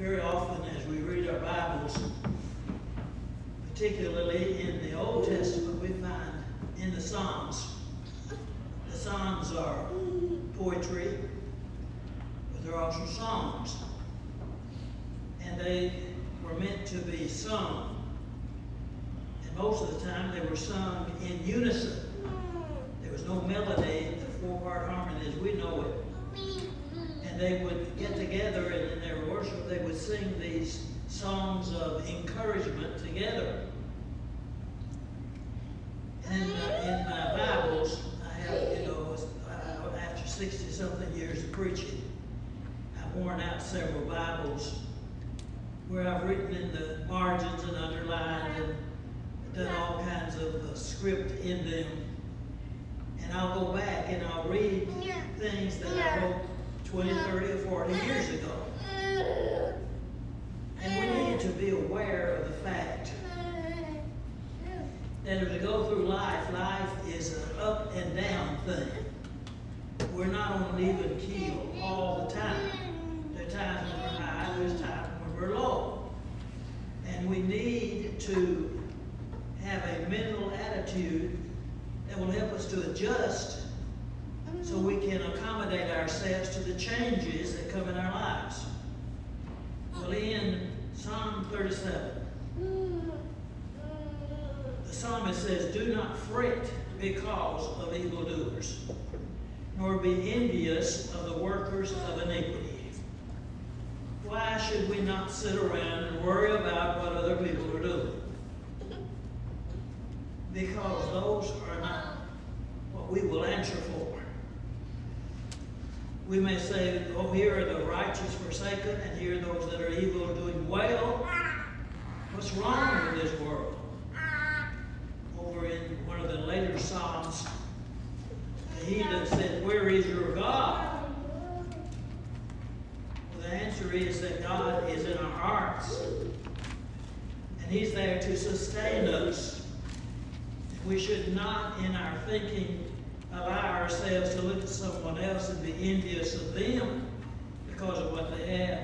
very often as we read our Bibles, particularly in the Old Testament, we find in the Psalms. The Psalms are poetry, but they're also songs. And they were meant to be sung. And most of the time they were sung in unison. There was no melody, the four-part harmony as we know it. And they would get together, and in their worship they would sing these songs of encouragement together. And in my Bibles, I have, after 60-something years of preaching, I've worn out several Bibles where I've written in the margins and underlined and done all kinds of script in them. And I'll go back and I'll read things that I wrote 20, 30, or 40 years ago. And we need to be aware of the fact that as we go through life, life is an up and down thing. We're not on an even keel all the time. There are times when we're high, there's times when we're low. And we need to have a mental attitude that will help us to adjust so we can accommodate ourselves to the changes that come in our lives. Well, in Psalm 37, the psalmist says, "Do not fret because of evildoers, nor be envious of the workers of iniquity." Why should we not sit around and worry about what other people are doing? Because those are not what we will answer for. We may say, oh, here are the righteous forsaken, and here are those that are evil doing well. What's wrong with this world? Over in one of the later Psalms, the heathen said, "Where is your God?" Well, the answer is that God is in our hearts, and He's there to sustain us. We should not, in our thinking, allow ourselves to look at someone else and be envious of them because of what they have.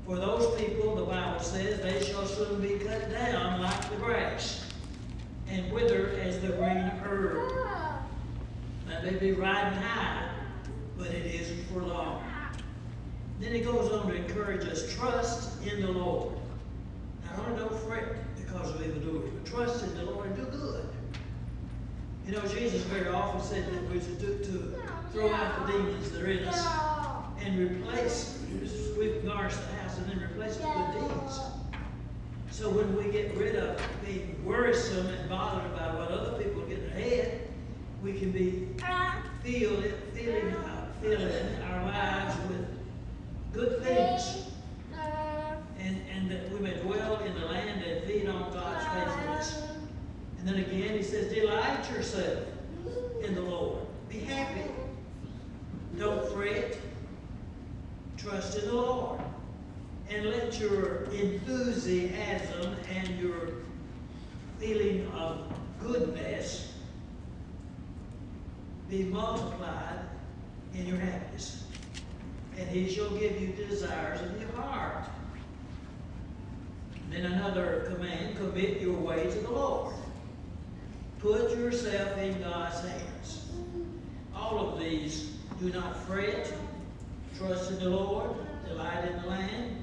For those people, the Bible says, they shall soon be cut down like the grass and wither as the green herb. Now, they be riding high, but it isn't for long. Then he goes on to encourage us, trust in the Lord. Not only don't fret because of evildoers, but trust in the Lord and do good. You know, Jesus very often said that we're to throw out the demons that are in us and replace, we've garnished the house and then replace it with deeds. So when we get rid of being worrisome and bothered about what other people are getting ahead, we can be filling our lives with good things. And that we may dwell in the land and feed on God's faithfulness. And then again, he says, delight yourself in the Lord. Be happy. Don't fret. Trust in the Lord. And let your enthusiasm and your feeling of goodness be multiplied in your happiness. And he shall give you desires of your heart. Then another command, commit your way to the Lord. Put yourself in God's hands. All of these, do not fret, trust in the Lord, delight in the land,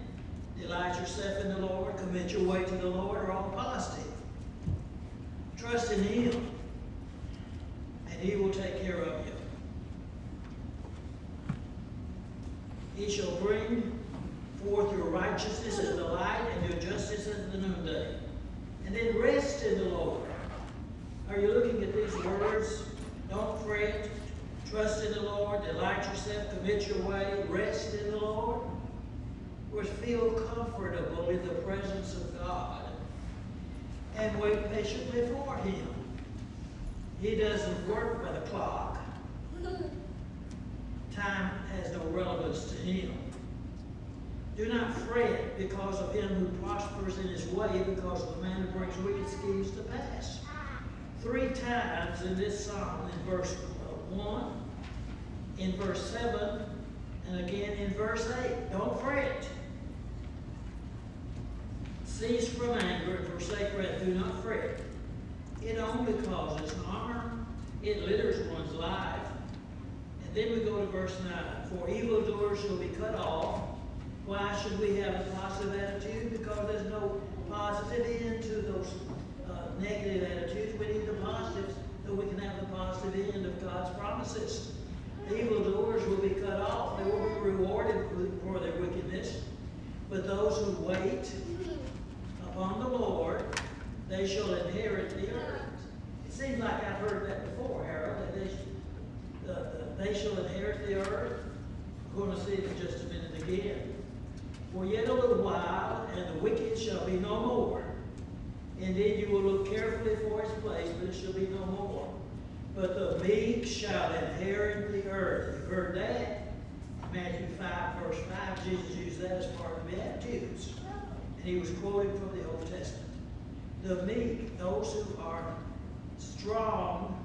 delight yourself in the Lord, commit your way to the Lord, are all positive. Trust in Him, and He will take care of you. He shall bring forth your righteousness as the light and your justice as the noonday. And then rest in the Lord. Are you looking at these words? Don't fret, trust in the Lord, delight yourself, commit your way, rest in the Lord. Or feel comfortable in the presence of God and wait patiently for Him. He doesn't work by the clock. Time has no relevance to Him. Do not fret because of him who prospers in his way, because of the man who brings wicked schemes to pass. 3 times in this psalm, in verse 1, in verse 7, and again in verse 8. Don't fret. Cease from anger and forsake wrath. Do not fret. It only causes harm. It litters one's life. And then we go to verse 9. For evildoers shall be cut off. Why should we have a positive attitude? Because there's no positive end to those negative attitudes. We need the positives so we can have the positive end of God's promises. The evildoers will be cut off. They will be rewarded for their wickedness. But those who wait upon the Lord, they shall inherit the earth. It seems like I've heard that before, Harold, that they shall inherit the earth. We're going to see it in just a minute again. For yet a little while, and the wicked shall be no more. Indeed, you will look carefully for his place, but it shall be no more. But the meek shall inherit the earth. You've heard that. Matthew 5, verse 5, Jesus used that as part of the Beatitudes. And he was quoting from the Old Testament. The meek, those who are strong,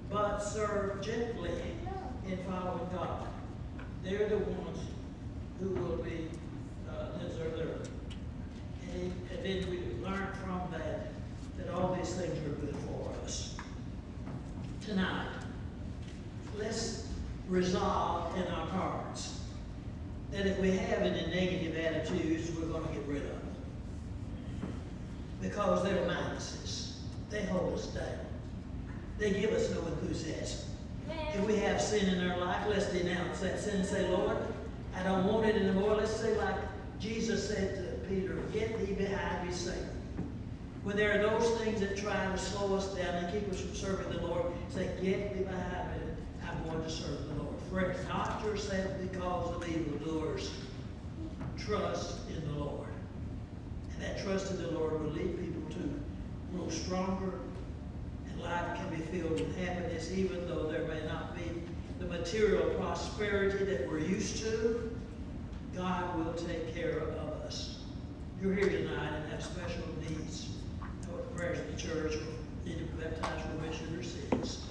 but serve gently in following God. They're the ones who will be deserve their earth. And then we learn from that all these things are good for us. Tonight, let's resolve in our hearts that if we have any negative attitudes, we're going to get rid of them. Because they're minuses. They hold us down. They give us no enthusiasm. If we have sin in our life, let's denounce that sin and say, Lord, I don't want it anymore. Let's say like Jesus said to Peter, get thee behind me, Satan. When there are those things that try to slow us down and keep us from serving the Lord, say, get thee behind me. I'm going to serve the Lord. Fret not yourself because of evildoers. Trust in the Lord. And that trust in the Lord will lead people to grow stronger, and life can be filled with happiness, even though there may not be the material prosperity that we're used to. God will take care of us. You're here tonight and have special needs. Know what prayers of the church or need to baptize remission of your sins.